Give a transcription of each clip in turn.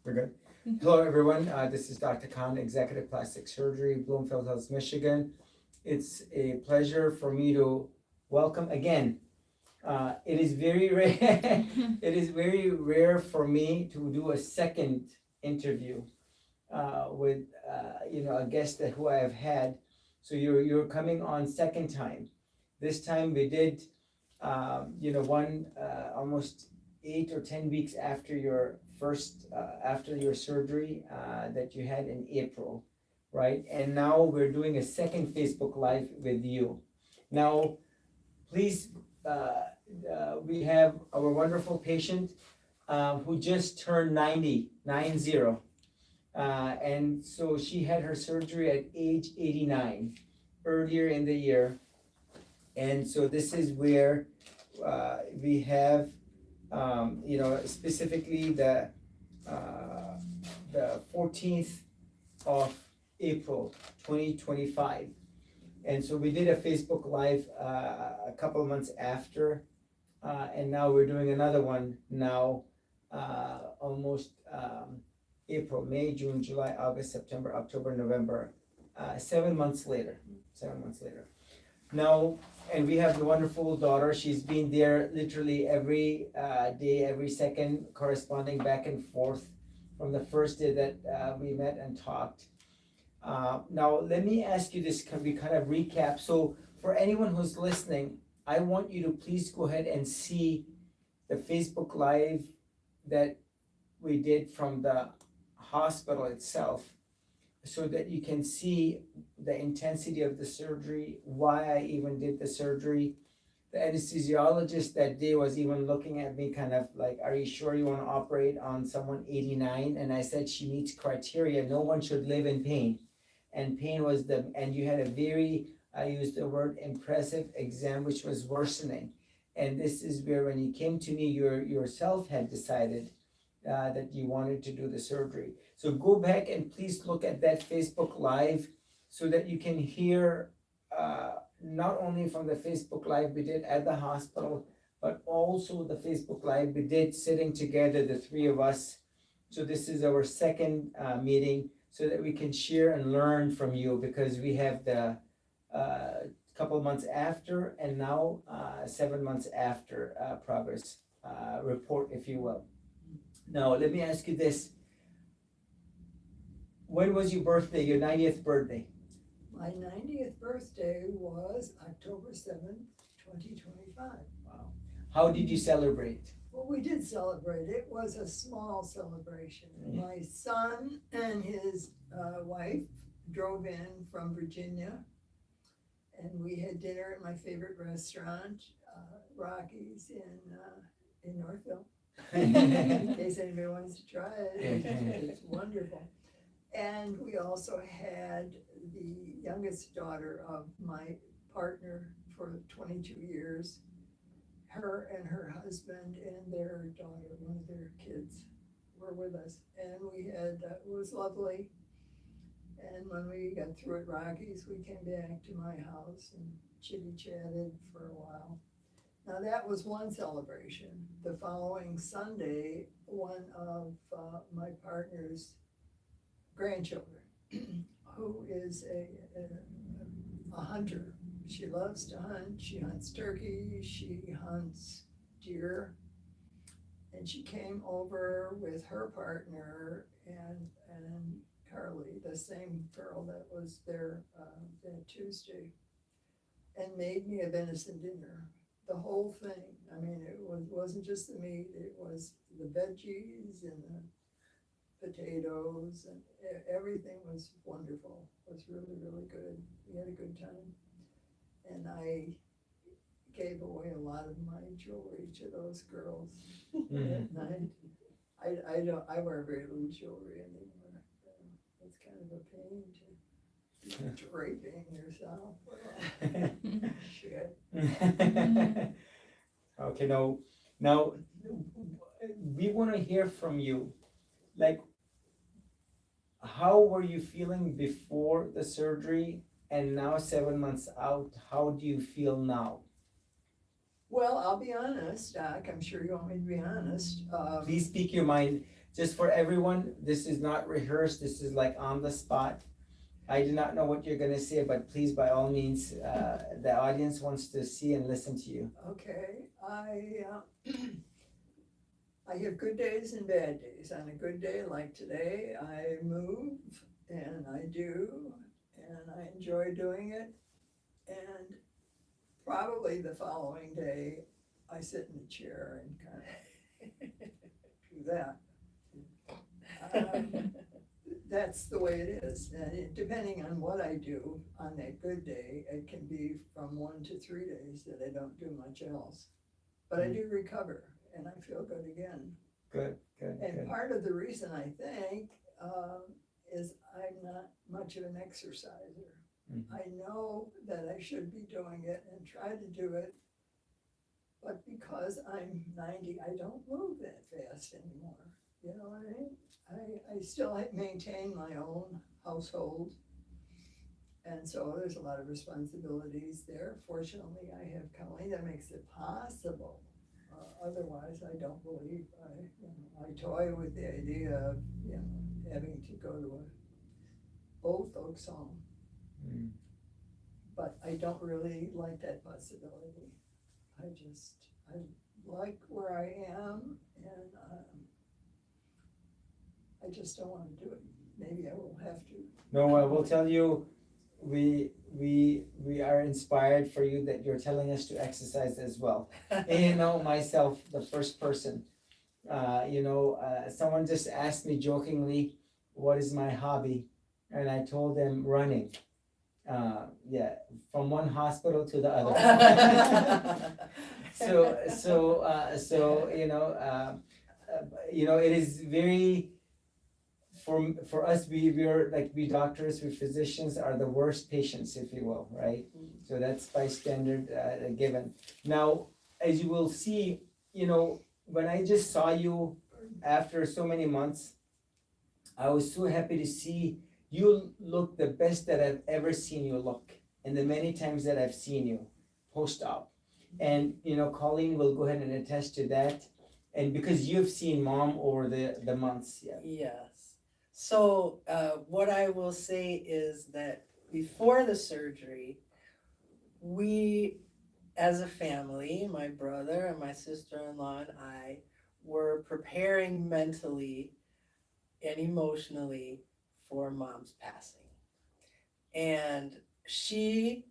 We're good. Hello, everyone. This is Dr. Khan, Executive Plastic Surgery, Bloomfield Hills, Michigan. It's a pleasure for me to welcome again. It is very rare. It is very rare for me to do a second interview with a guest that who I have had. So you're coming on second time. This time we did one almost 8 or 10 weeks after your first after your surgery that you had in April, right? And now we're doing a second Facebook Live with you. Now, please, we have our wonderful patient who just turned 90. And so she had her surgery at age 89 earlier in the year. And so this is where we have, specifically the 14th of April, 2025. And so we did a Facebook Live a couple of months after, and now we're doing another one now, almost April, May, June, July, August, September, October, November, 7 months later. 7 months later. Now, and we have the wonderful daughter. She's been there literally every day, every second, corresponding back and forth from the first day that we met and talked. Now, let me ask you this, can we kind of recap? So for anyone who's listening, I want you to please go ahead and see the Facebook Live that we did from the hospital itself, so that you can see the intensity of the surgery, why I even did the surgery. The anesthesiologist that day was even looking at me kind of like, are you sure you want to operate on someone 89? And I said, she meets criteria. No one should live in pain. And pain was and you had a very, I used the word impressive exam, which was worsening. And this is where when you came to me, yourself had decided that you wanted to do the surgery. So go back and please look at that Facebook Live so that you can hear not only from the Facebook Live we did at the hospital, but also the Facebook Live we did sitting together, the three of us. So this is our second meeting so that we can share and learn from you, because we have the couple months after and now 7 months after progress report, if you will. Now, let me ask you this. When was your birthday, your 90th birthday? My 90th birthday was October 7th, 2025. Wow. How did you celebrate? Well, we did celebrate. It was a small celebration. Yeah. My son and his wife drove in from Virginia, and we had dinner at my favorite restaurant, Rocky's in Northville. In case anybody wants to try it, it's wonderful. And we also had the youngest daughter of my partner for 22 years. Her and her husband and their daughter, one of their kids, were with us. And we had, it was lovely. And when we got through at Rocky's, we came back to my house and chitty-chatted for a while. Now that was one celebration. The following Sunday, one of my partner's grandchildren, who is a hunter. She loves to hunt. She hunts turkey, she hunts deer. And she came over with her partner and Carly, the same girl that was there that Tuesday, and made me a venison dinner. The whole thing. I mean, it wasn't just the meat, it was the veggies and the potatoes, and everything was wonderful. It was really, really good. We had a good time. And I gave away a lot of my jewelry to those girls that night. I wear very little jewelry anymore. It's kind of a pain to draping yourself. Shit. Okay, now we want to hear from you. Like, how were you feeling before the surgery, and now 7 months out, how do you feel now? Well, I'll be honest, Doc. I'm sure you want me to be honest. Please speak your mind. just for everyone, this is not rehearsed, this is like on the spot. I do not know what you're gonna say, but please, by all means, the audience wants to see and listen to you. Okay, I have good days and bad days. On a good day like today, I move and I do, and I enjoy doing it. And probably the following day, I sit in a chair and kind of do that. That's the way it is, and depending on what I do on that good day, it can be from 1 to 3 days that I don't do much else. But I do recover, and I feel good again. Good. And part of the reason I think is I'm not much of an exerciser. Mhm. I know that I should be doing it and try to do it, but because I'm 90, I don't move that fast anymore. You know what I mean? I still maintain my own household, and so there's a lot of responsibilities there. Fortunately, I have Colleen that makes it possible. Otherwise, I don't believe, I toy with the idea of, having to go to a old folks home. Mm. But I don't really like that possibility. I like where I am, and I just don't wanna do it. Maybe I will have to. No, I will tell you, we are inspired for you that you're telling us to exercise as well. And myself, the first person, someone just asked me jokingly, what is my hobby? And I told them running. From one hospital to the other. It is very, for us, we doctors, we physicians are the worst patients, if you will, right? So that's by standard given. Now, as you will see, when I just saw you after so many months, I was so happy to see you look the best that I've ever seen you look, in the many times that I've seen you post-op. And Colleen will go ahead and attest to that. And because you've seen Mom over the months, yeah. Yes. So what I will say is that before the surgery, we, as a family, my brother and my sister-in-law and I, were preparing mentally and emotionally for Mom's passing. And she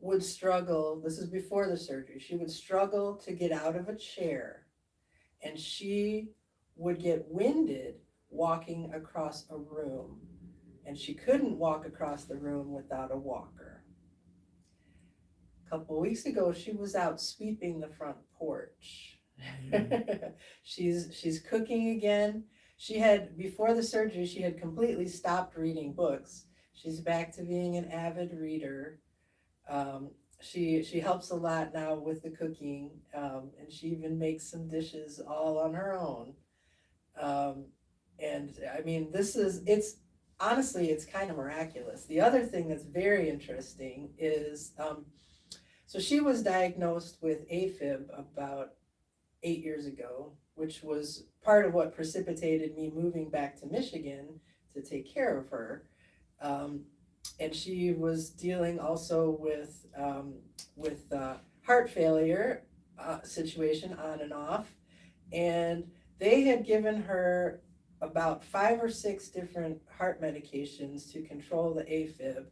would struggle, this is before the surgery, she would struggle to get out of a chair, and she would get winded walking across a room, and she couldn't walk across the room without a walker. A couple of weeks ago, she was out sweeping the front porch. She's cooking again. Before the surgery, she had completely stopped reading books. She's back to being an avid reader. She helps a lot now with the cooking, and she even makes some dishes all on her own. And I mean, honestly, it's kind of miraculous. The other thing that's very interesting is, so she was diagnosed with AFib about 8 years ago, which was part of what precipitated me moving back to Michigan to take care of her. And she was dealing also with heart failure situation on and off. And they had given her about 5 or 6 different heart medications to control the AFib.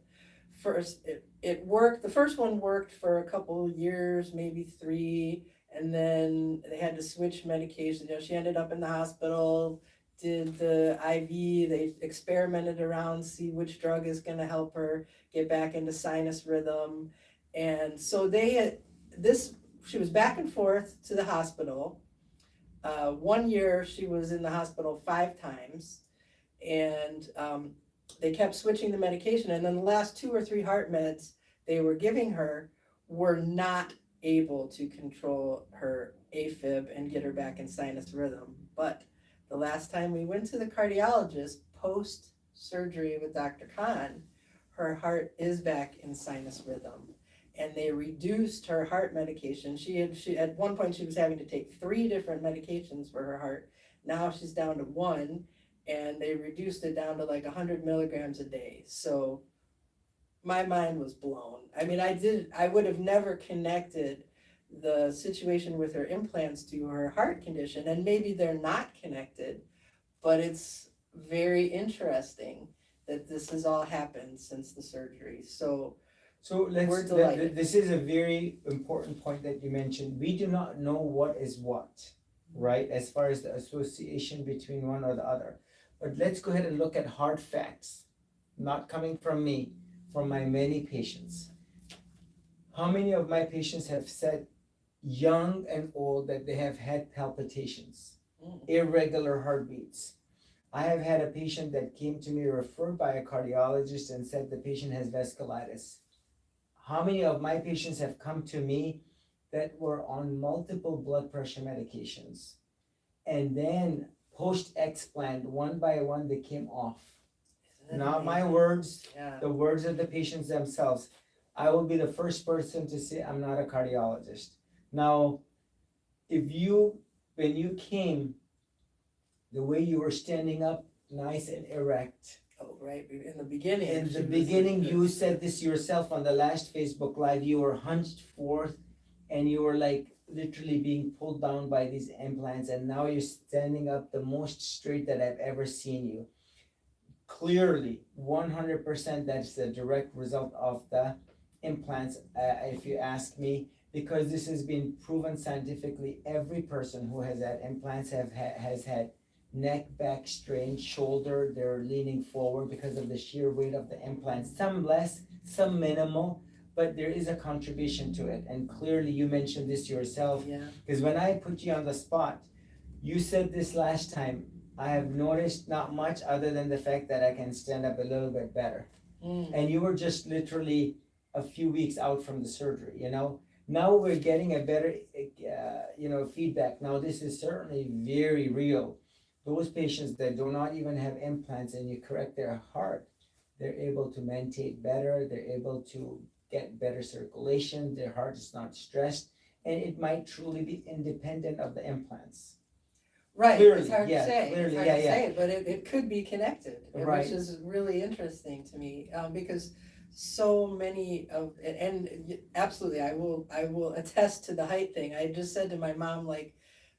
First, it worked. The first one worked for a couple years, maybe 3, and then they had to switch medications. She ended up in the hospital, did the IV, they experimented around, see which drug is gonna help her get back into sinus rhythm. And so she was back and forth to the hospital. 1 year she was in the hospital 5 times, and they kept switching the medication, and then the last 2 or 3 heart meds they were giving her were not able to control her AFib and get her back in sinus rhythm. But the last time we went to the cardiologist post-surgery with Dr. Khan, her heart is back in sinus rhythm, and they reduced her heart medication. She at one point she was having to take 3 different medications for her heart, Now she's down to 1, and they reduced it down to like 100 milligrams a day. So my mind was blown. I mean, I would have never connected the situation with her implants to her heart condition, and maybe they're not connected, but it's very interesting that this has all happened since the surgery. So We're delighted. this is a very important point that you mentioned. We do not know what is what, right? As far as the association between one or the other. But let's go ahead and look at hard facts, not coming from me, from my many patients. How many of my patients have said, young and old, that they have had palpitations, irregular heartbeats? I have had a patient that came to me referred by a cardiologist and said the patient has vasculitis. How many of my patients have come to me that were on multiple blood pressure medications, and then post explant, one by one, they came off? Isn't that Not my amazing? words, Yeah. the words of the patients themselves. I will be the first person to say I'm not a cardiologist. Now, when you came, the way you were standing up, nice and erect. Oh, right, in the beginning. In she the was beginning, like you this. said this yourself on the last Facebook Live, you were hunched forth and you were like literally being pulled down by these implants, and now you're standing up the most straight that I've ever seen you. Clearly, 100% that's the direct result of the implants, if you ask me, because this has been proven scientifically. Every person who has had implants has had neck, back strain, shoulder, they're leaning forward because of the sheer weight of the implants. Some less, some minimal, but there is a contribution to it. And clearly you mentioned this yourself, Yeah, because when I put you on the spot, you said this last time, I have noticed not much other than the fact that I can stand up a little bit better. And you were just literally a few weeks out from the surgery, you know? Now we're getting a better, feedback. Now this is certainly very real. Those patients that do not even have implants and you correct their heart, they're able to mentate better, they're able to get better circulation, their heart is not stressed, and it might truly be independent of the implants. right, Clearly, it's hard to yeah, say, clearly, it's hard yeah, to yeah. say, but it could be connected, Right. which is really interesting to me, because so many of, and absolutely, I will attest to the height thing. I just said to my mom, like,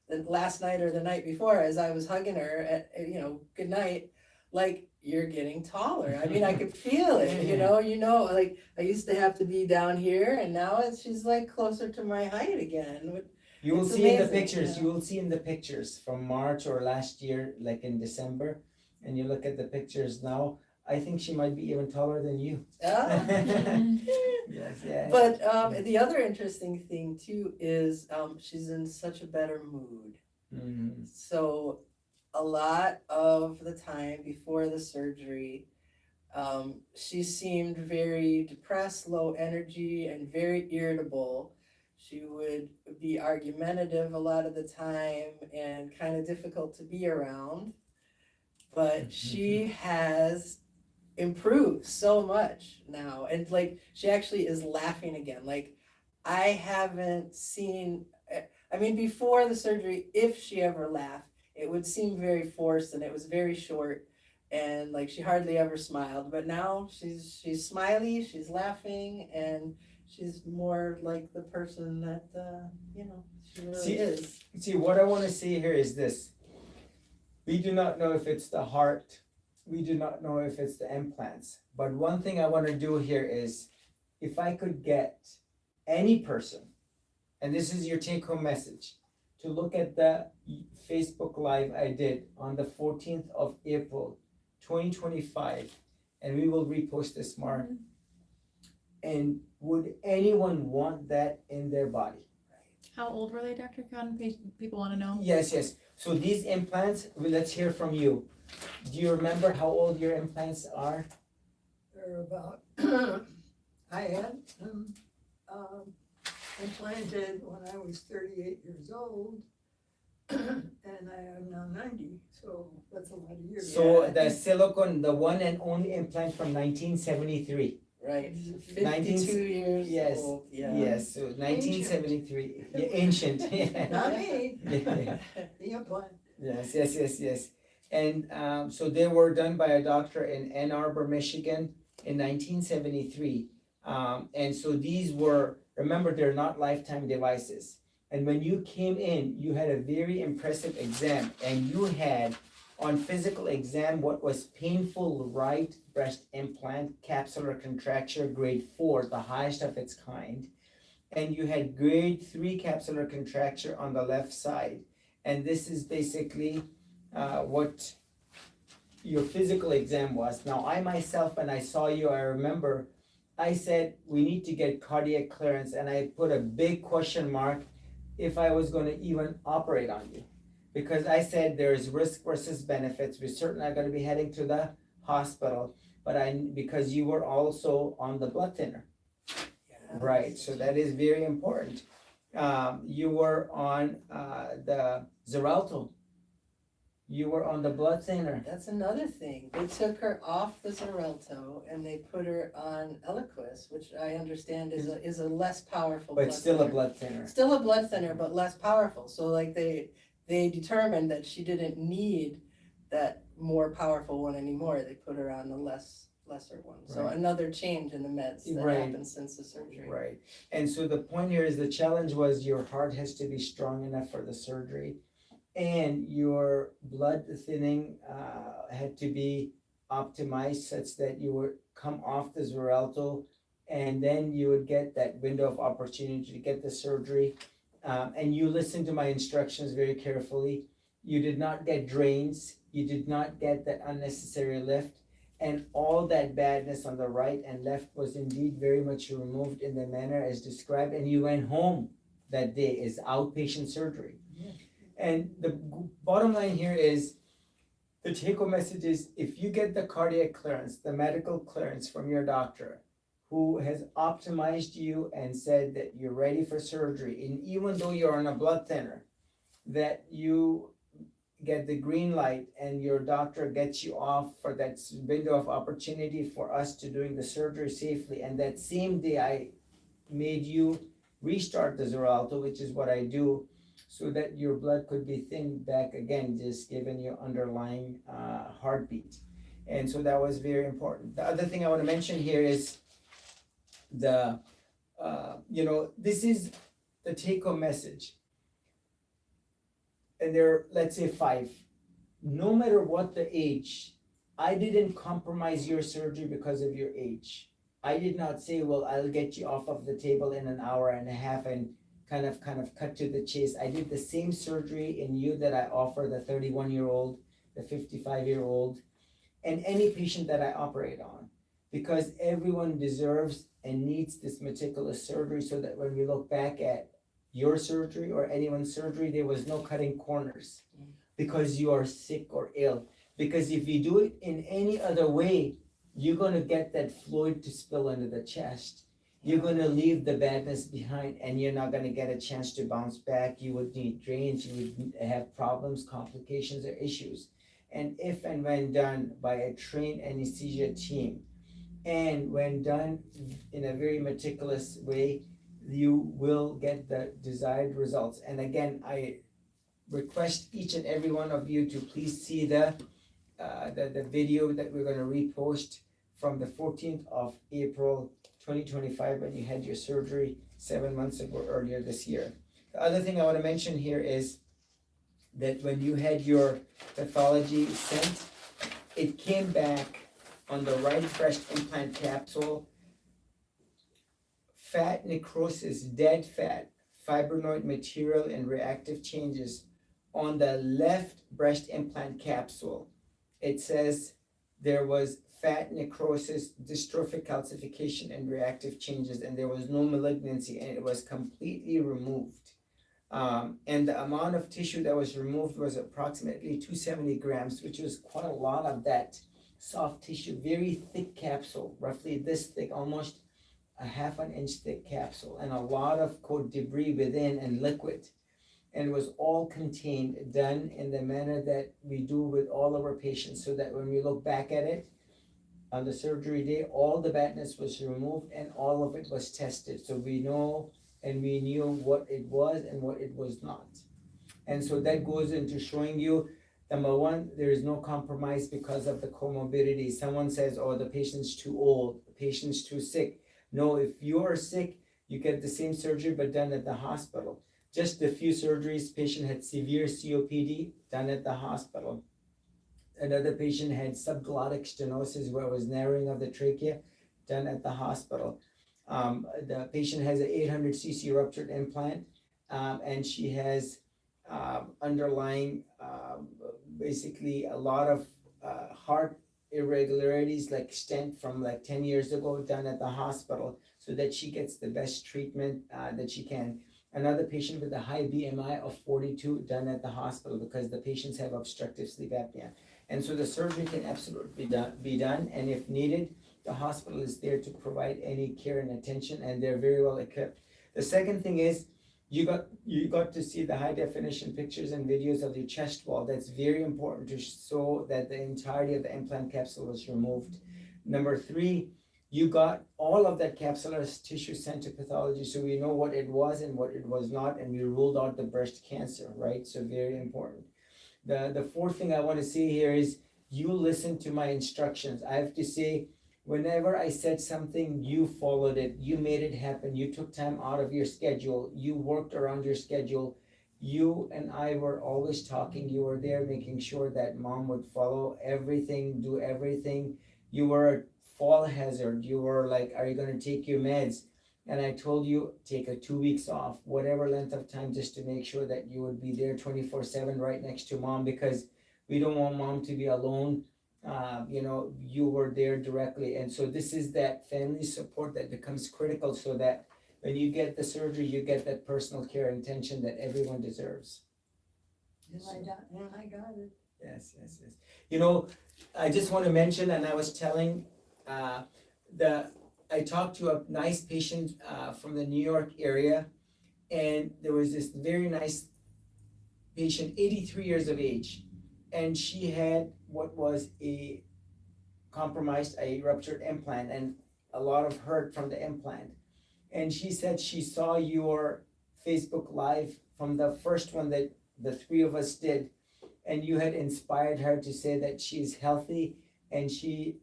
the last night or the night before, as I was hugging her good night, like, you're getting taller. I mean, I could feel it, like, I used to have to be down here, and now she's like closer to my height again. You will It's see in the amazing, pictures, yeah. you will see in the pictures from March or last year, like in December, and you look at the pictures now, I think she might be even taller than you. Ah. Yes, yeah. But the other interesting thing too is she's in such a better mood. Mhm. So a lot of the time before the surgery, she seemed very depressed, low energy, and very irritable. She would be argumentative a lot of the time and kind of difficult to be around. But she has improved so much now, and like she actually is laughing again. Like, I haven't seen, I mean, before the surgery, if she ever laughed, it would seem very forced and it was very short, and like she hardly ever smiled. But now she's smiley, she's laughing, and she's more like the person that she really is. See, what I wanna say here is this. We do not know if it's the heart, we do not know if it's the implants, but one thing I wanna do here is, if I could get any person, and this is your take-home message, to look at the Facebook Live I did on the 14th of April, 2025, and we will repost this, Mark. And would anyone want that in their body? How old were they, Dr. Khan? People want to know. Yes. So these implants, let's hear from you. Do you remember how old your implants are? They're about, I had them implanted when I was 38 years old, and I am now 90, so that's a lot of years. So Yeah. the silicone, the one and only implant from 1973. Right, 19 52 years yes, old, yeah. Yes, so 1973, yeah, ancient. Not me, Yeah. the implant. Yes. And so they were done by a doctor in Ann Arbor, Michigan in 1973. And so these were, remember, they're not lifetime devices. And when you came in, you had a very impressive exam, and you had on physical exam what was painful right breast implant, capsular contracture, grade 4, the highest of its kind. And you had grade 3 capsular contracture on the left side. And this is basically what your physical exam was. Now, I myself, when I saw you, I remember I said, we need to get cardiac clearance, and I put a big question mark if I was gonna even operate on you. Because I said there's risk versus benefits, we're certainly not gonna be heading to the hospital, but because you were also on the blood thinner. Right, so that is very important. You were on the Xarelto. You were on the blood thinner. That's another thing. They took her off the Xarelto and they put her on Eliquis, which I understand is a less powerful blood But still a thinner. blood thinner. Still a blood thinner, but less powerful. So like they determined that she didn't need that more powerful one anymore. They put her on the lesser one. So Right. another change in the meds that Right. happened since the surgery. Right, and so the point here is the challenge was your heart has to be strong enough for the surgery, and your blood thinning had to be optimized such that you would come off the Xarelto, and then you would get that window of opportunity to get the surgery. And you listened to my instructions very carefully. You did not get drains, you did not get that unnecessary lift, and all that badness on the right and left was indeed very much removed in the manner as described, and you went home that day as outpatient surgery. Yeah. And the bottom line here is, the take-home message is, if you get the cardiac clearance, the medical clearance from your doctor, who has optimized you and said that you're ready for surgery, and even though you're on a blood thinner, that you get the green light and your doctor gets you off for that window of opportunity for us to doing the surgery safely, and that same day I made you restart the Xarelto, which is what I do, so that your blood could be thinned back again, just given your underlying heartbeat. And so that was very important. The other thing I wanna mention here is the, this is the take-home message. And there are, let's say, 5. No matter what the age, I didn't compromise your surgery because of your age. I did not say, well, I'll get you off of the table in an hour and a half and kind of cut to the chase. I did the same surgery in you that I offer the 31-year-old, the 55-year-old, and any patient that I operate on, because everyone deserves and needs this meticulous surgery, so that when we look back at your surgery or anyone's surgery, there was no cutting corners because you are sick or ill. Because if you do it in any other way, you're gonna get that fluid to spill into the chest. You're gonna leave the badness behind, and you're not gonna get a chance to bounce back. You would need drains, you would have problems, complications, or issues. And if and when done by a trained anesthesia team, and when done in a very meticulous way, you will get the desired results. And again, I request each and every one of you to please see the video that we're gonna repost from the 14th of April 2025, when you had your surgery 7 months ago, earlier this year. The other thing I wanna mention here is that when you had your pathology sent, it came back on the right breast implant capsule, fat necrosis, dead fat, fibrinoid material, and reactive changes. On the left breast implant capsule, it says there was fat necrosis, dystrophic calcification, and reactive changes, and there was no malignancy, and it was completely removed. And the amount of tissue that was removed was approximately 270 grams, which was quite a lot of that soft tissue, very thick capsule, roughly this thick, almost a half an inch thick capsule, and a lot of quote debris within and liquid. And it was all contained, done in the manner that we do with all of our patients, so that when we look back at it on the surgery day, all the badness was removed and all of it was tested. So we know and we knew what it was and what it was not. And so that goes into showing you, number one, there is no compromise because of the comorbidity. Someone says, oh, the patient's too old, the patient's too sick. No, if you are sick, you get the same surgery but done at the hospital. Just a few surgeries, patient had severe COPD, done at the hospital. Another patient had subglottic stenosis where it was narrowing of the trachea, done at the hospital. The patient has an 800 cc ruptured implant, and she has underlying basically a lot of heart irregularities like stent from like 10 years ago, done at the hospital, so that she gets the best treatment that she can. Another patient with a high BMI of 42, done at the hospital because the patients have obstructive sleep apnea. And so the surgery can absolutely be done, and if needed, the hospital is there to provide any care and attention, and they're very well equipped. The second thing is, you got to see the high definition pictures and videos of your chest wall. That's very important to show that the entirety of the implant capsule was removed. Number three, you got all of that capsular tissue sent to pathology, so we know what it was and what it was not, and we ruled out the breast cancer, right? So very important. The fourth thing I want to say here is, you listen to my instructions. I have to say, whenever I said something, you followed it, you made it happen, you took time out of your schedule, you worked around your schedule. You and I were always talking, you were there making sure that mom would follow everything, do everything. You were a fall hazard, you were like, are you gonna take your meds? And I told you, take a 2 weeks off, whatever length of time, just to make sure that you would be there 24/7 right next to mom, because we don't want mom to be alone. You were there directly, and so this is that family support that becomes critical, so that when you get the surgery, you get that personal care and attention that everyone deserves. And I got it. Yes. I just want to mention, and I was telling, I talked to a nice patient from the New York area, and there was this very nice patient, 83 years of age, and she had what was a ruptured implant and a lot of hurt from the implant. And she said she saw your Facebook Live from the first one that the three of us did, and you had inspired her to say that she's healthy and she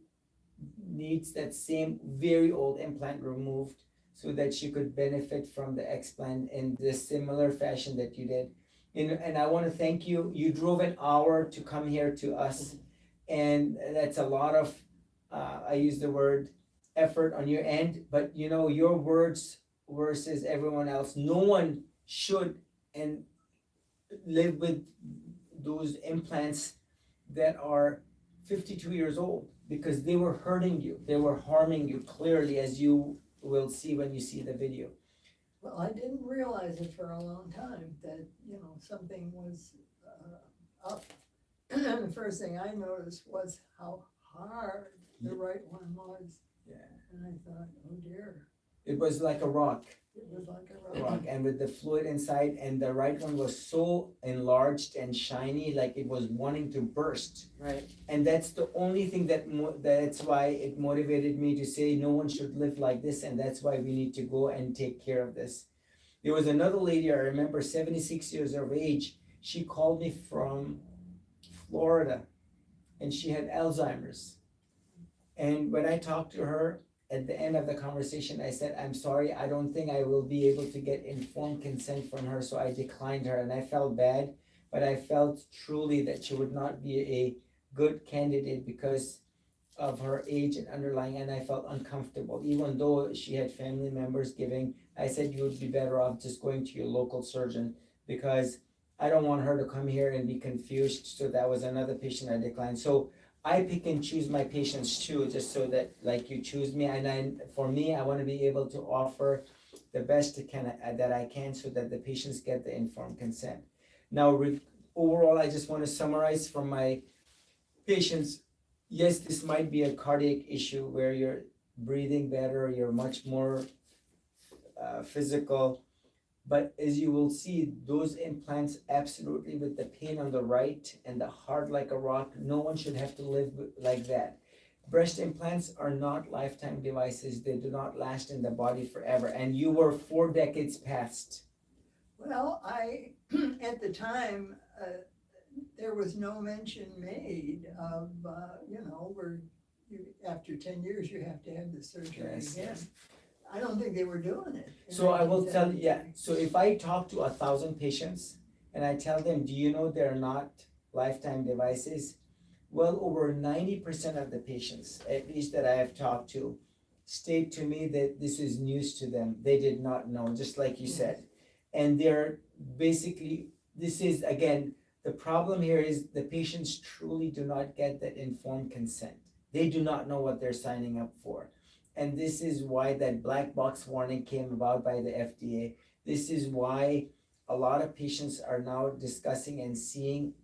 needs that same very old implant removed so that she could benefit from the explant in this similar fashion that you did. And I want to thank you. You drove an hour to come here to us, and that's a lot of, I use the word effort on your end, but your words versus everyone else. No one should and live with those implants that are 52 years old, because they were hurting you, they were harming you, clearly, as you will see when you see the video. Well, I didn't realize it for a long time that, something was up. The first thing I noticed was how hard the right one was. Yeah. And I thought, oh dear, It was like a rock, it was like a rock. and with the fluid inside, and the right one was so enlarged and shiny, like it was wanting to burst. Right. And that's the only thing that's why it motivated me to say no one should live like this, and that's why we need to go and take care of this. There was another lady, I remember, 76 years of age. She called me from Florida, and she had Alzheimer's. And when I talked to her, at the end of the conversation, I said, I'm sorry, I don't think I will be able to get informed consent from her, so I declined her, and I felt bad, but I felt truly that she would not be a good candidate because of her age and underlying, and I felt uncomfortable. Even though she had family members giving, I said, you would be better off just going to your local surgeon, because I don't want her to come here and be confused, so that was another patient I declined. So I pick and choose my patients too, just so that like you choose me, and for me, I want to be able to offer the best that I can so that the patients get the informed consent. Now, overall, I just want to summarize from my patients. Yes, this might be a cardiac issue where you're breathing better, you're much more physical. But as you will see, those implants, absolutely, with the pain on the right and the hard like a rock, no one should have to live like that. Breast implants are not lifetime devices. They do not last in the body forever. And you were 4 decades past Well, at the time, there was no mention made of, after 10 years, you have to have the surgery Yes, again. yes. I don't think they were doing it. in So I will tell you, yeah, 1973. so if I talk to 1,000 patients and I tell them, do you know they're not lifetime devices? Well, over 90% of the patients, at least that I have talked to, state to me that this is news to them. They did not know, just like you said. And they're basically, this is again, the problem here is the patients truly do not get that informed consent. They do not know what they're signing up for. And this is why that black box warning came about by the FDA. This is why a lot of patients are now discussing and seeing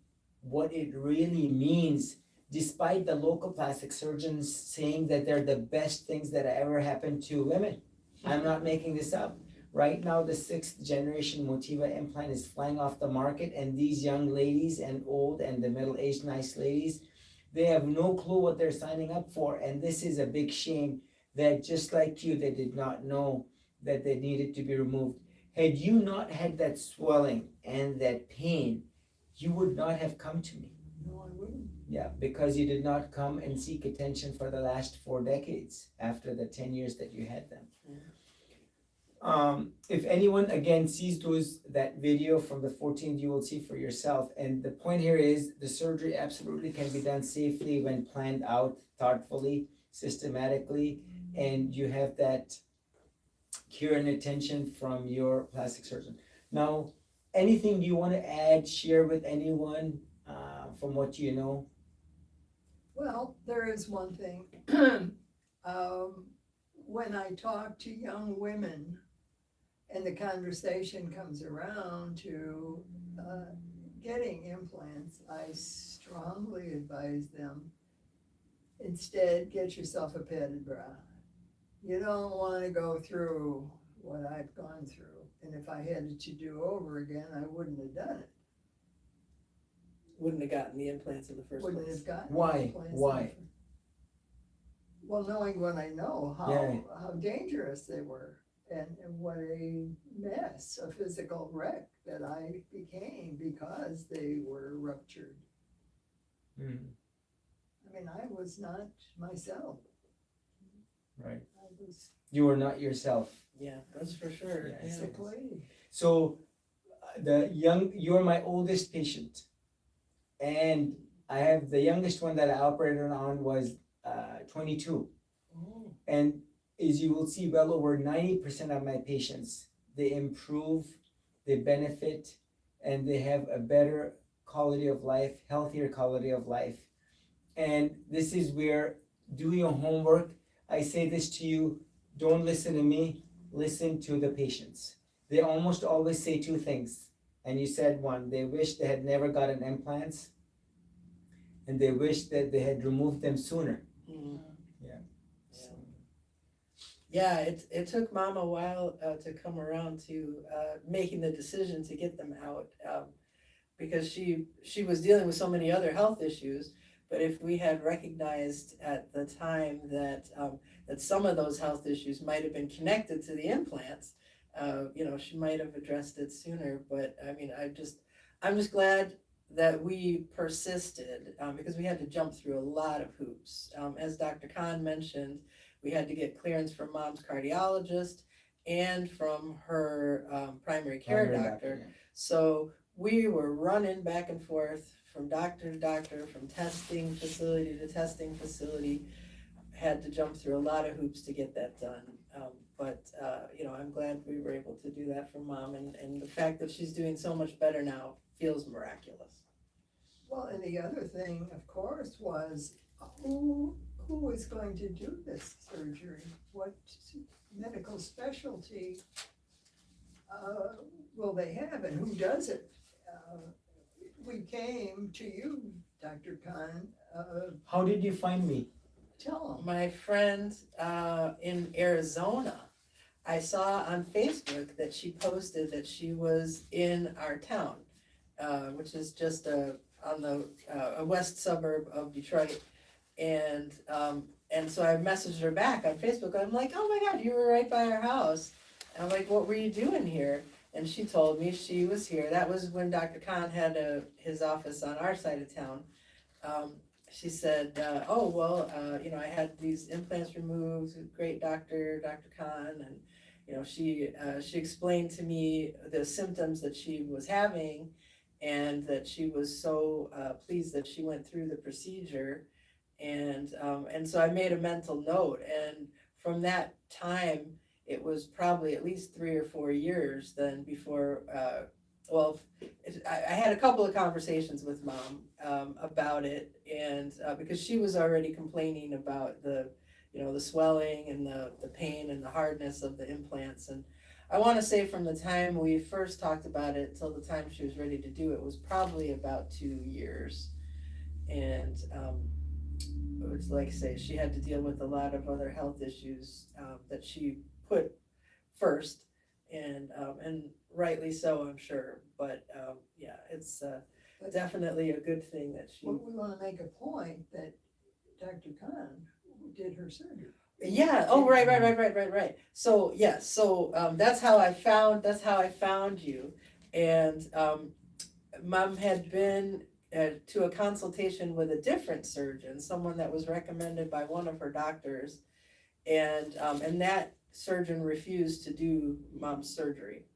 what it really means, despite the local plastic surgeons saying that they're the best things that ever happened to women. I'm not making this up. Right now, the 6th generation Motiva implant is flying off the market, and these young ladies and old and the middle-aged nice ladies, they have no clue what they're signing up for, and this is a big shame that just like you, they did not know that they needed to be removed. Had you not had that swelling and that pain, you would not have come to me. No, I wouldn't. Yeah, because you did not come and seek attention for the last 4 decades after the 10 years that you had them. If anyone again sees that video from the 14th, you will see for yourself. And the point here is the surgery absolutely can be done safely when planned out thoughtfully, systematically, and you have that care and attention from your plastic surgeon. Now, anything you want to add, share with anyone from what you know? Well, there is one thing. When I talk to young women and the conversation comes around to getting implants, I strongly advise them, instead, get yourself a padded bra. You don't want to go through what I've gone through. And if I had it to do over again, I wouldn't have done it. Wouldn't have gotten the implants in the first Wouldn't place. have gotten the Why? implants. Why? Well, knowing what I know, Yeah. how dangerous they were, and what a mess, a physical wreck that I became because they were ruptured. Mm, I mean, I was not myself. right. I was You were not yourself. Yeah, that's for sure. Yeah, Yeah. sickly. So you're my oldest patient. And I have the youngest one that I operated on was 22. Oh, And as you will see, well over 90% of my patients, they improve, they benefit, and they have a better quality of life, healthier quality of life. And this is where, do your homework. I say this to you, don't listen to me, listen to the patients. They almost always say 2 things, and you said one. They wish they had never gotten implants, and they wish that they had removed them sooner. Mm. Yeah. So, yeah, it took Mom a while to come around to making the decision to get them out, because she was dealing with so many other health issues. But if we had recognized at the time that that some of those health issues might have been connected to the implants, she might have addressed it sooner. But I mean, I'm just glad that we persisted, because we had to jump through a lot of hoops. As Dr. Khan mentioned, we had to get clearance from Mom's cardiologist and from her primary care doctor. Yeah. So we were running back and forth from doctor to doctor, from testing facility to testing facility. Had to jump through a lot of hoops to get that done. But I'm glad we were able to do that for Mom, and the fact that she's doing so much better now feels miraculous. well, and the other thing, of course, was who was going to do this surgery? What medical specialty will they have, and who does it? We came to you, Dr. Khan. How did you find me? Tell them. My friend in Arizona, I saw on Facebook that she posted that she was in our town, which is just on the a west suburb of Detroit, and so I messaged her back on Facebook. I'm like, oh my God, you were right by our house. And I'm like, what were you doing here? And she told me she was here. That was when Dr. Khan had his office on our side of town. She said, oh, well, I had these implants removed, great doctor, Dr. Khan, and, she explained to me the symptoms that she was having and that she was so pleased that she went through the procedure. And so I made a mental note, and from that time, it was probably at least 3 or 4 years then before, I had a couple of conversations with Mom about it, and because she was already complaining about the swelling and the pain and the hardness of the implants. And I want to say from the time we first talked about it till the time she was ready to do it was probably about 2 years. And it was like I say, she had to deal with a lot of other health issues that she put first, and rightly so, I'm sure. But yeah, it's definitely a good thing that she. Well, we wanna make a point that Dr. Khan did her surgery. Yeah. Oh, right. So yes. So that's how I found you, and Mom had been to a consultation with a different surgeon, someone that was recommended by one of her doctors, and that surgeon refused to do Mom's surgery.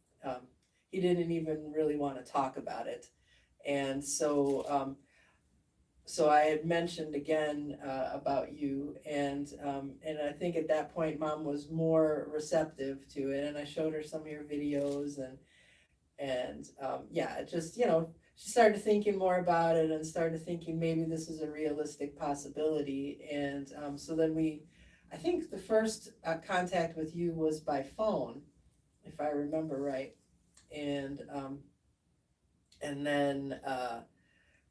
He didn't even really want to talk about it, and so I had mentioned again about you, and I think at that point Mom was more receptive to it, and I showed her some of your videos, and yeah, it just she started thinking more about it and started thinking maybe this is a realistic possibility, and so then I think the first contact with you was by phone, if I remember right, and then.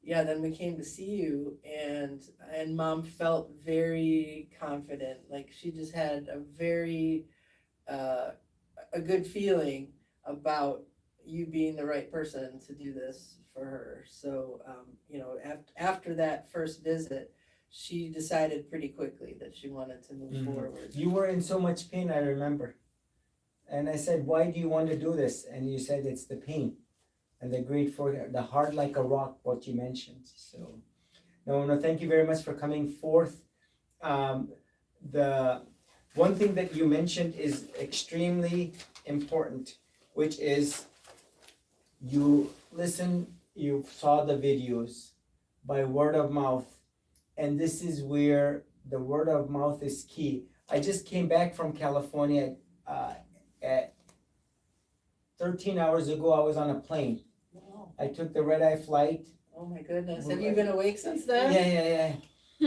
Yeah, then we came to see you, and Mom felt very confident. Like she just had a very a good feeling about you being the right person to do this for her. So after that first visit, she decided pretty quickly that she wanted to move forward. You were in so much pain, I remember. And I said, why do you want to do this? And you said it's the pain. And the heart like a rock, what you mentioned. So, no, thank you very much for coming forth. The one thing that you mentioned is extremely important, which is you saw the videos by word of mouth, and this is where the word of mouth is key. I just came back from California at 13 hours ago. I was on a plane. I took the red-eye flight. Oh my goodness, have you been awake since then? Yeah.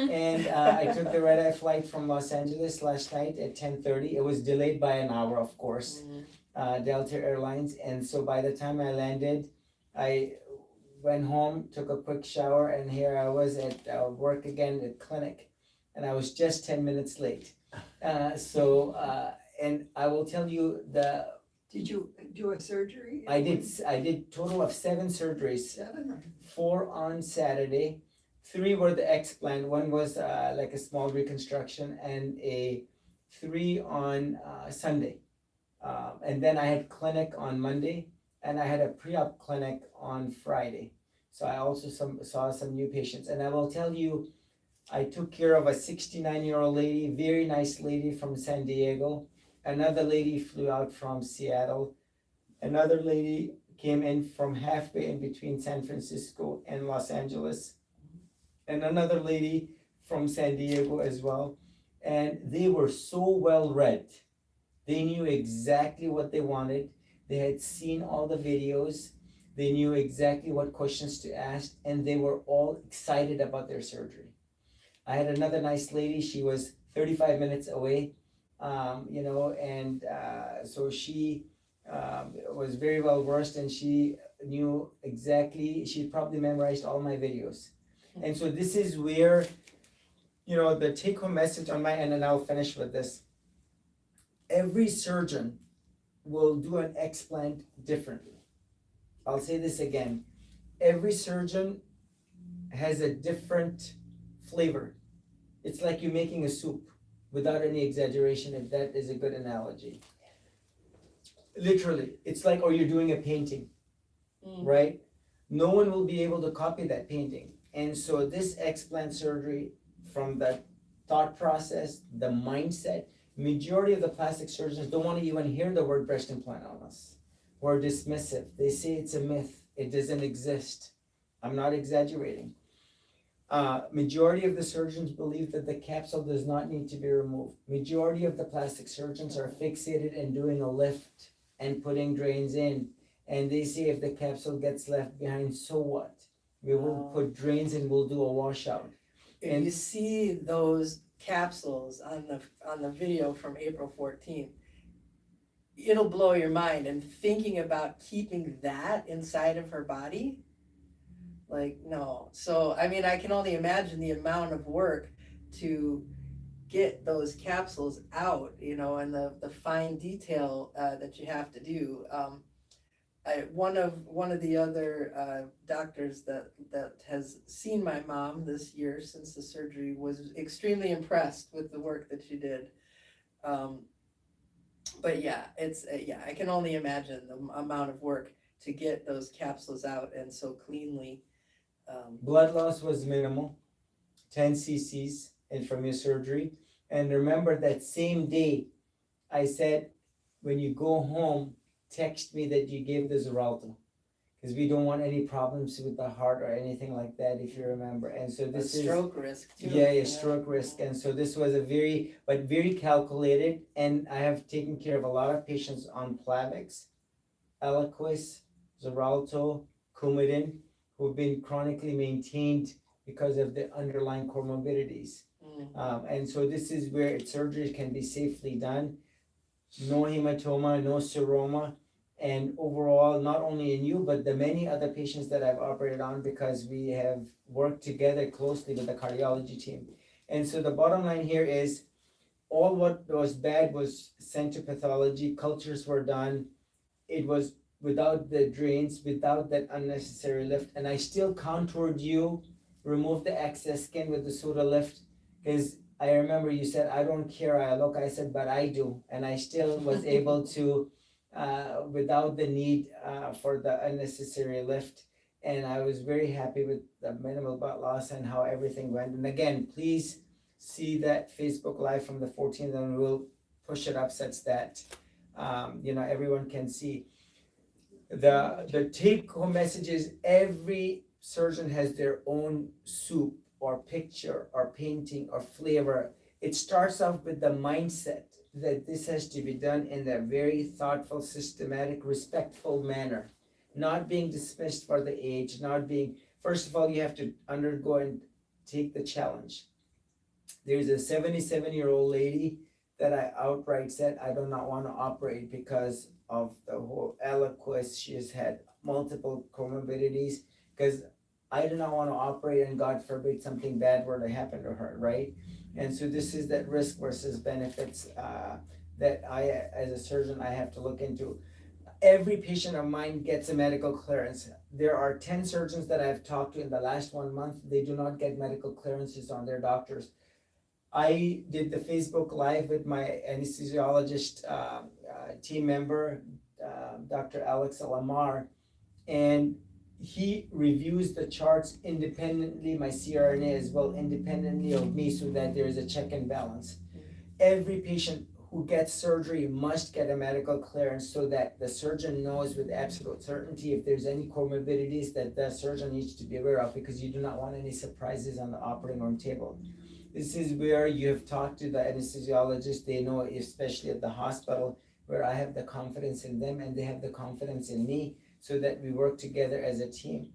And I took the red-eye flight from Los Angeles last night at 10:30. It was delayed by an hour, of course, Delta Airlines. And so by the time I landed, I went home, took a quick shower, and here I was at work again at clinic. And I was just 10 minutes late. And I will tell you Did you do a surgery? I did total of 7 surgeries. 7? 4 on Saturday, 3 were the explant. 1 was like a small reconstruction, and 3 on Sunday. And then I had clinic on Monday, and I had a pre-op clinic on Friday. So I also saw some new patients. And I will tell you, I took care of a 69-year-old lady, very nice lady from San Diego. Another lady flew out from Seattle. Another lady came in from halfway in between San Francisco and Los Angeles. And another lady from San Diego as well. And they were so well read. They knew exactly what they wanted. They had seen all the videos. They knew exactly what questions to ask, and they were all excited about their surgery. I had another nice lady. She was 35 minutes away. So she was very well versed, and she knew exactly, she probably memorized all my videos. And so this is where, the take-home message on my end, and I'll finish with this. Every surgeon will do an explant differently. I'll say this again. Every surgeon has a different flavor. It's like you're making a soup, without any exaggeration, if that is a good analogy. literally, it's like, or you're doing a painting, Mm. right? No one will be able to copy that painting. And so this explant surgery, from the thought process, the mindset, majority of the plastic surgeons don't want to even hear the word breast implant on us. We're dismissive. They say it's a myth. It doesn't exist. I'm not exaggerating. Majority of the surgeons believe that the capsule does not need to be removed. Majority of the plastic surgeons are fixated in doing a lift and putting drains in. And they say if the capsule gets left behind, so what? We will Wow. put drains and we'll do a washout. If And- you see those capsules on the video from April 14th, it'll blow your mind. And thinking about keeping that inside of her body, like, no. So I mean, I can only imagine the amount of work to get those capsules out, and the fine detail that you have to do. One of the other doctors that has seen my mom this year since the surgery was extremely impressed with the work that she did. But yeah, it's I can only imagine the amount of work to get those capsules out and so cleanly. Blood loss was minimal, 10 cc's, and from your surgery. And remember that same day, I said, when you go home, text me that you gave the Xarelto, because we don't want any problems with the heart or anything like that, if you remember. And so this is Stroke risk too. yeah, stroke risk. And so this was a very calculated, and I have taken care of a lot of patients on Plavix, Eliquis, Xarelto, Coumadin, who've been chronically maintained because of the underlying comorbidities. And so this is where surgery can be safely done. No hematoma, no seroma, and overall, not only in you, but the many other patients that I've operated on, because we have worked together closely with the cardiology team. And so the bottom line here is, all what was bad was sent to pathology, cultures were done, it was without the drains, without that unnecessary lift, and I still contoured you, removed the excess skin with the soda lift, because I remember you said, I don't care how I look, I said, but I do, and I still was able to, without the need for the unnecessary lift, and I was very happy with the minimal butt loss and how everything went. And again, please see that Facebook Live from the 14th, and we'll push it up such that everyone can see. The take home message is, every surgeon has their own soup or picture or painting or flavor. It starts off with the mindset that this has to be done in a very thoughtful, systematic, respectful manner, not being dismissed for the age, not being, first of all, you have to undergo and take the challenge. There's a 77-year-old lady that I outright said, I do not want to operate because of the whole Eliquis. She has had multiple comorbidities, because I do not want to operate, and God forbid something bad were to happen to her, right? And so this is that risk versus benefits that I, as a surgeon, I have to look into. Every patient of mine gets a medical clearance. There are 10 surgeons that I've talked to in the last 1 month, they do not get medical clearances on their doctors. I did the Facebook Live with my anesthesiologist team member, Dr. Alex Lamar, and he reviews the charts independently, my CRNA as well, independently of me, so that there is a check and balance. Every patient who gets surgery must get a medical clearance, so that the surgeon knows with absolute certainty if there's any comorbidities that the surgeon needs to be aware of, because you do not want any surprises on the operating room table. This is where you have talked to the anesthesiologist, they know, especially at the hospital, where I have the confidence in them and they have the confidence in me, so that we work together as a team.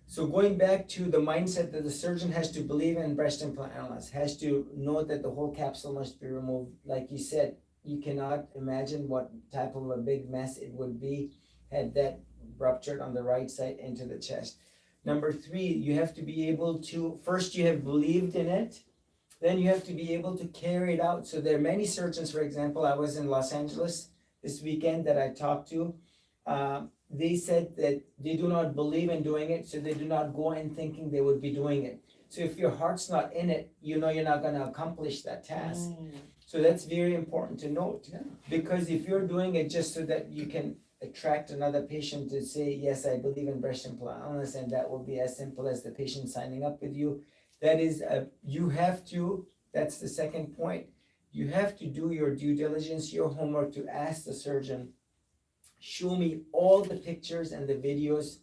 So going back to the mindset that the surgeon has to believe in breast implant analysis, has to know that the whole capsule must be removed. Like you said, you cannot imagine what type of a big mess it would be had that ruptured on the right side into the chest. Number 3, you have to be able to, first you have believed in it, then you have to be able to carry it out. So there are many surgeons, for example, I was in Los Angeles this weekend that I talked to, they said that they do not believe in doing it, so they do not go in thinking they would be doing it. So if your heart's not in it, you know you're not gonna accomplish that task. Mm. So that's very important to note. Yeah. Because if you're doing it just so that you can attract another patient to say, yes, I believe in breast implant wellness, and that will be as simple as the patient signing up with you. That is, you have to, that's the second point. You have to do your due diligence, your homework to ask the surgeon, show me all the pictures and the videos,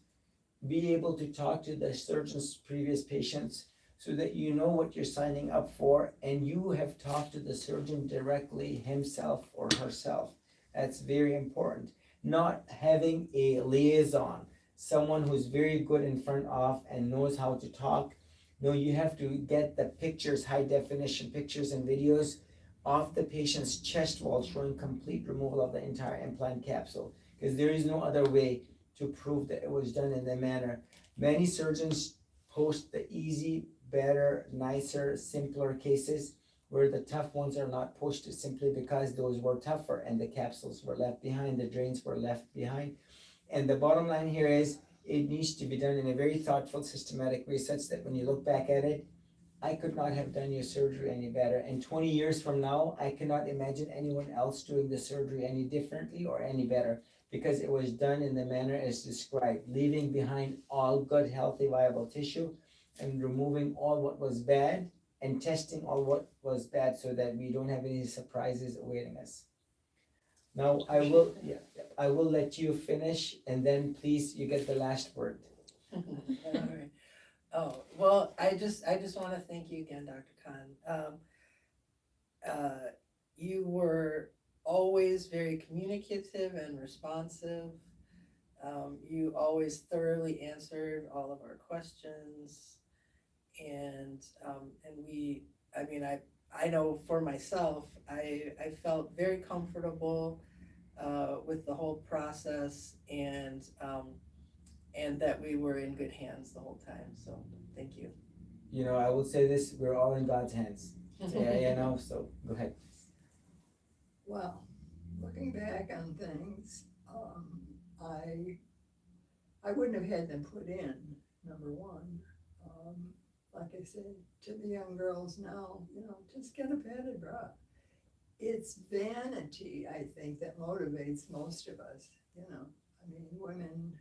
be able to talk to the surgeon's previous patients so that you know what you're signing up for and you have talked to the surgeon directly himself or herself. That's very important. Not having a liaison, someone who's very good in front of and knows how to talk. No, you have to get the pictures, high definition pictures and videos of the patient's chest wall showing complete removal of the entire implant capsule, because there is no other way to prove that it was done in the manner. Many surgeons post the easy, better, nicer, simpler cases where the tough ones are not posted simply because those were tougher and the capsules were left behind, the drains were left behind. And the bottom line here is it needs to be done in a very thoughtful, systematic way such that when you look back at it, I could not have done your surgery any better. And 20 years from now, I cannot imagine anyone else doing the surgery any differently or any better, because it was done in the manner as described, leaving behind all good, healthy, viable tissue and removing all what was bad and testing all what was bad so that we don't have any surprises awaiting us. Now, I will let you finish and then please, you get the last word. Alright. Oh, well, I just wanna thank you again, Dr. Khan. You were always very communicative and responsive. You always thoroughly answered all of our questions. And I know for myself, I felt very comfortable with the whole process and that we were in good hands the whole time, so thank you. You know, I will say this, we're all in God's hands. Yeah, so go ahead. Well, looking back on things, I wouldn't have had them put in, number one. Like I said to the young girls now, just get a padded bra. It's vanity, I think, that motivates most of us, women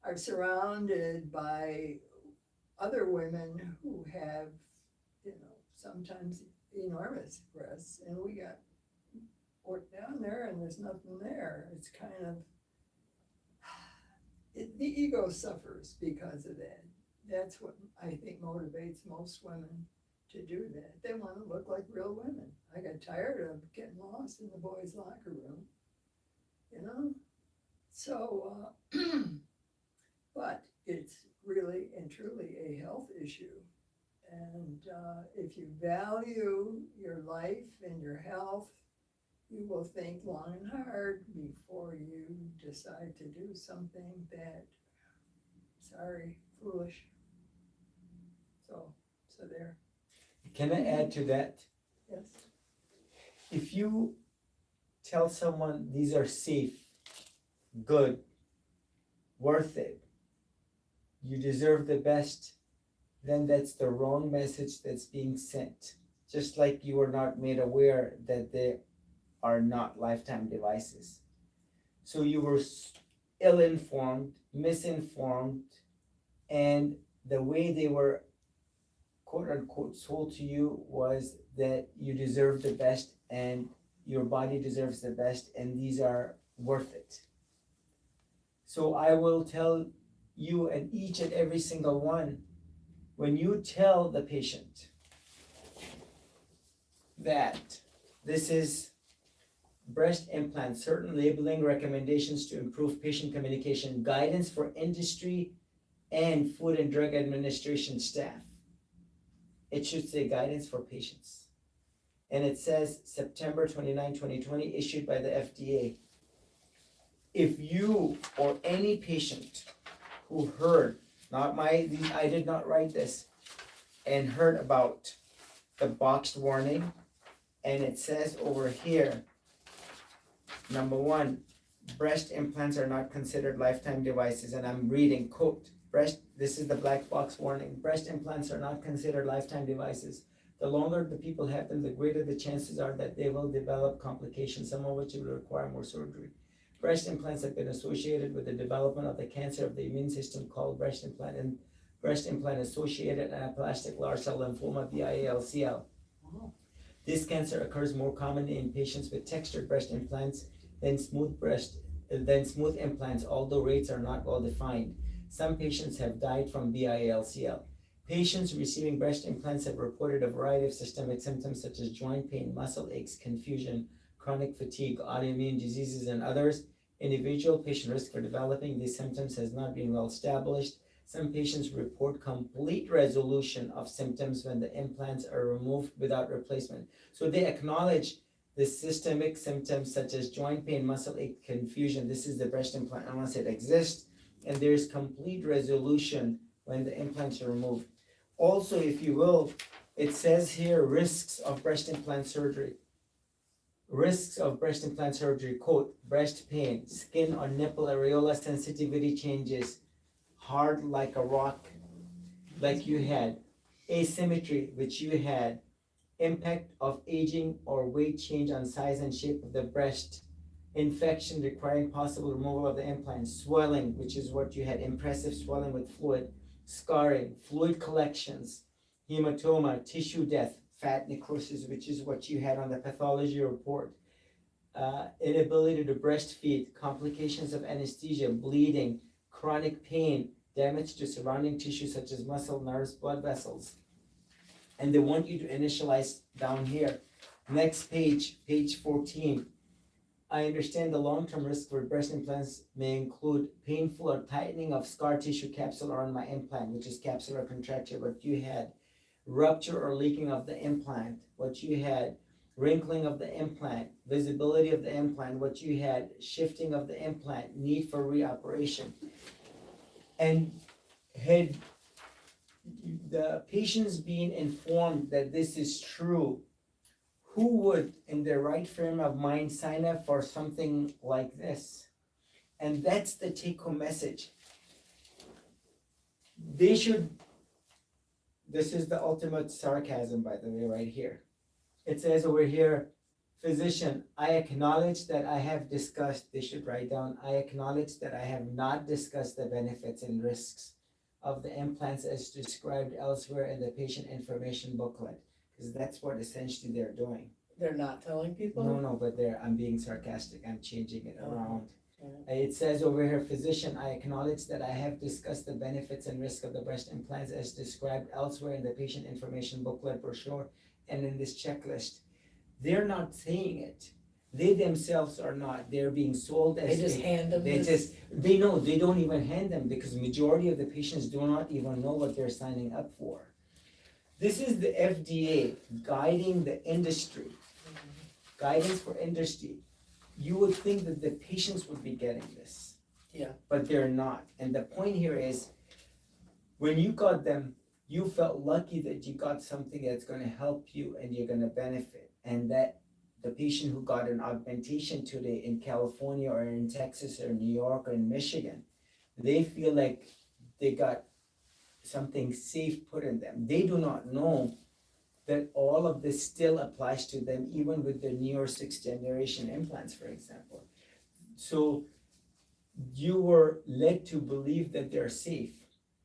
are surrounded by other women who have, sometimes enormous breasts, and we got work down there and there's nothing there. It's kind of, the ego suffers because of that. That's what I think motivates most women to do that. They want to look like real women. I got tired of getting lost in the boys' locker room, So, but it's really and truly a health issue. And if you value your life and your health, you will think long and hard before you decide to do something that, foolish. So there. Can I add to that? Yes. If you tell someone these are safe, good, worth it, you deserve the best, then that's the wrong message that's being sent. Just like you were not made aware that they are not lifetime devices. So you were ill-informed, misinformed, and the way they were quote unquote sold to you was that you deserve the best and your body deserves the best and these are worth it. So I will tell you and each and every single one, when you tell the patient that this is breast implant, certain labeling recommendations to improve patient communication, guidance for industry and Food and Drug Administration staff. It should say guidance for patients. And it says September 29, 2020, issued by the FDA. If you or any patient who heard, I did not write this, and heard about the boxed warning, and it says over here, number one, breast implants are not considered lifetime devices, and I'm reading, quote, This is the black box warning. Breast implants are not considered lifetime devices. The longer the people have them, the greater the chances are that they will develop complications, some of which will require more surgery. Breast implants have been associated with the development of the cancer of the immune system called breast implant and breast implant associated anaplastic large cell lymphoma, BIALCL. This cancer occurs more commonly in patients with textured breast implants than smooth implants, although rates are not well defined. Some patients have died from BIALCL. Patients receiving breast implants have reported a variety of systemic symptoms such as joint pain, muscle aches, confusion, chronic fatigue, autoimmune diseases, and others. Individual patient risk for developing these symptoms has not been well established. Some patients report complete resolution of symptoms when the implants are removed without replacement. So they acknowledge the systemic symptoms such as joint pain, muscle ache, confusion. This is the breast implant unless it exists, and there's complete resolution when the implants are removed. Also, if you will, it says here risks of breast implant surgery. Risks of breast implant surgery, quote, breast pain, skin or nipple areola sensitivity changes, hard like a rock, like you had, asymmetry, which you had, impact of aging or weight change on size and shape of the breast, infection requiring possible removal of the implant, swelling, which is what you had, impressive swelling with fluid, scarring, fluid collections, hematoma, tissue death, fat necrosis, which is what you had on the pathology report, inability to breastfeed, complications of anesthesia, bleeding, chronic pain, damage to surrounding tissue such as muscle, nerves, blood vessels. And they want you to initialize down here. Next page, page 14. I understand the long-term risk for breast implants may include painful or tightening of scar tissue capsule around my implant, which is capsular contracture, what you had, rupture or leaking of the implant, what you had, wrinkling of the implant, visibility of the implant, what you had, shifting of the implant, need for reoperation. And had the patients being informed that this is true, who would, in their right frame of mind, sign up for something like this? And that's the take-home message. They should, this is the ultimate sarcasm, by the way, right here. It says over here, physician, I acknowledge that I have discussed, they should write down, I acknowledge that I have not discussed the benefits and risks of the implants as described elsewhere in the patient information booklet. Because that's what essentially they're doing. They're not telling people? No, but I'm being sarcastic, I'm changing it around. Mhm. It says over here, physician, I acknowledge that I have discussed the benefits and risk of the breast implants as described elsewhere in the patient information booklet brochure and in this checklist. They're not saying it. They themselves are not, they're being sold as. They just hand them They this? they don't even hand them because majority of the patients do not even know what they're signing up for. This is the FDA guiding the industry, guidance for industry. You would think that the patients would be getting this. Yeah. But they're not. And the point here is, when you got them, you felt lucky that you got something that's gonna help you and you're gonna benefit. And that the patient who got an augmentation today in California or in Texas or New York or in Michigan, they feel like they got something safe put in them. They do not know that all of this still applies to them, even with the newer 6th generation implants, for example. So you were led to believe that they're safe.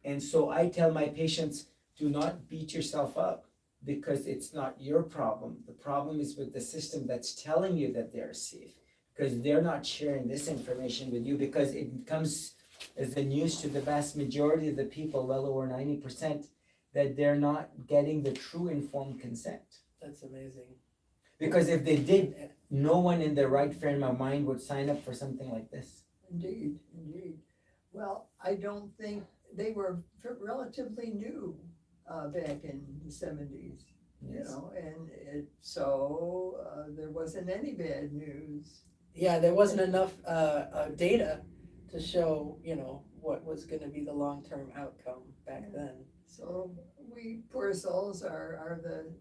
And so I tell my patients, do not beat yourself up because it's not your problem. The problem is with the system that's telling you that they're safe, because they're not sharing this information with you, because it comes as the news to the vast majority of the people, well over 90%, that they're not getting the true informed consent. That's amazing. Because if they did, no one in their right frame of mind would sign up for something like this. Indeed. Well, I don't think, they were relatively new back in the 70s, you Yes. know, and there wasn't any bad news. Yeah, there wasn't enough data to show, what was gonna be the long-term outcome back then. So we poor souls are the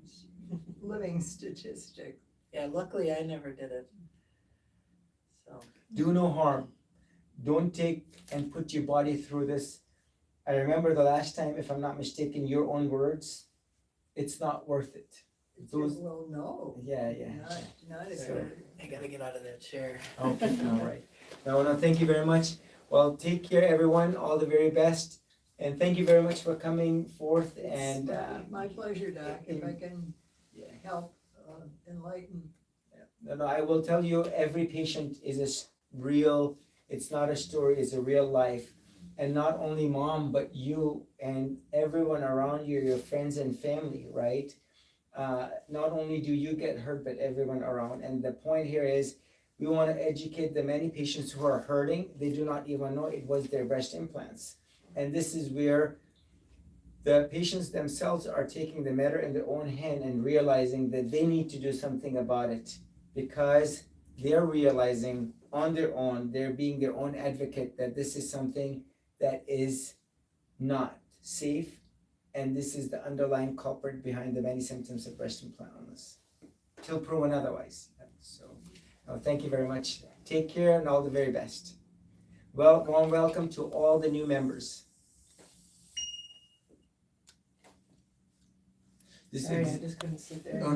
living statistic. Yeah, luckily I never did it. So, Do no harm. Don't take and put your body through this I remember the last time, if I'm not mistaken, your own words, it's not worth it. Those- Well, no, Yeah, not if So- you're. I gotta get out of that chair. Okay, all right. No, thank you very much. Well, take care, everyone, all the very best. And thank you very much for coming forth and, My pleasure, Doc, if I can yeah. help enlighten. No, I will tell you, every patient is real, it's not a story, it's a real life. And not only mom, but you and everyone around you, your friends and family, right? Not only do you get hurt, but everyone around. And the point here is, we want to educate the many patients who are hurting, they do not even know it was their breast implants. And this is where the patients themselves are taking the matter in their own hand and realizing that they need to do something about it, because they're realizing on their own, they're being their own advocate, that this is something that is not safe, and this is the underlying culprit behind the many symptoms of breast implant illness, till proven otherwise. So, thank you very much. Take care and all the very best. Well, warm welcome to all the new members. This Sorry, is I just couldn't sit there. No,